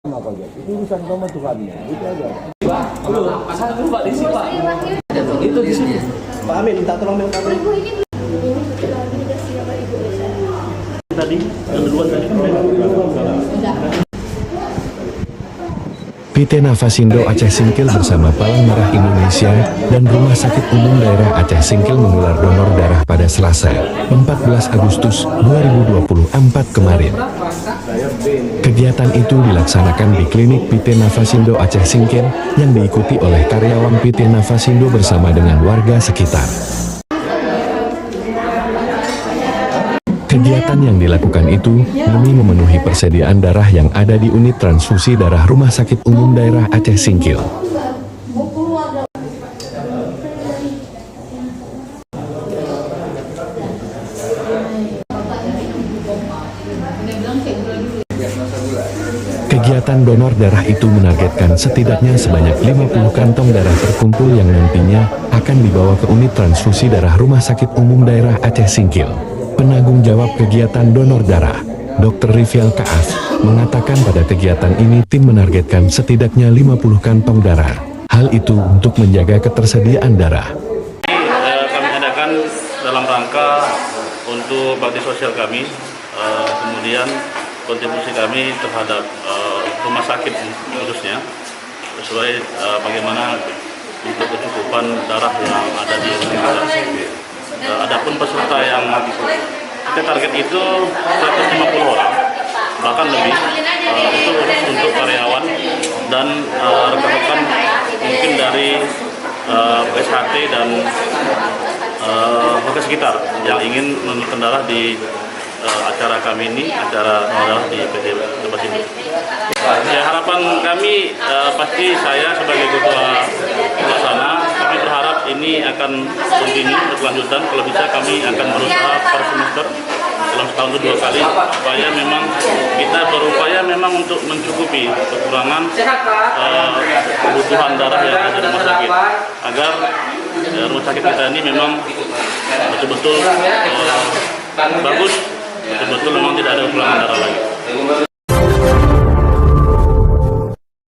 Apa aja? Itu urusan kamu Tuhannya, itu aja. Belum, saya dulu Pak di sini Pak. Itu di sini. Pak Amin, minta tolong dengan Pak Amin. Tadi, yang duluan tadi. PT Nafasindo Aceh Singkil bersama Palang Merah Indonesia dan Rumah Sakit Umum Daerah Aceh Singkil menggelar donor darah pada Selasa, 14 Agustus 2024 kemarin. Kegiatan itu dilaksanakan di klinik PT Nafasindo Aceh Singkil yang diikuti oleh karyawan PT Nafasindo bersama dengan warga sekitar. Kegiatan yang dilakukan itu demi memenuhi persediaan darah yang ada di unit transfusi darah Rumah Sakit Umum Daerah Aceh Singkil. Kegiatan donor darah itu menargetkan setidaknya sebanyak 50 kantong darah terkumpul yang nantinya akan dibawa ke unit transfusi darah Rumah Sakit Umum Daerah Aceh Singkil. Penanggung jawab kegiatan donor darah, Dr. Rivial Kaaf, mengatakan pada kegiatan ini tim menargetkan setidaknya 50 kantong darah. Hal itu untuk menjaga ketersediaan darah. Kami adakan dalam rangka untuk bakti sosial kami, kemudian kontribusi kami terhadap rumah sakit khususnya, sesuai bagaimana untuk kecukupan darah yang ada di universitas. Adapun peserta yang kita target itu 150 orang, bahkan lebih. Itu untuk karyawan dan rekan-rekan mungkin dari SHT dan warga sekitar yang ingin menurunkan darah di acara kami ini, acara darah di PT Nafasindo. Ya, harapan kami pasti saya sebagai ketua pelaksana, kami berharap ini akan continue berkelanjutan. Kalau bisa kami akan berusaha per semester dalam setahun itu 2 kali, supaya memang kita berupaya memang untuk mencukupi kekurangan kebutuhan darah yang ada di rumah sakit, agar rumah sakit kita ini memang betul-betul bagus, betul-betul memang tidak ada kekurangan darah lagi.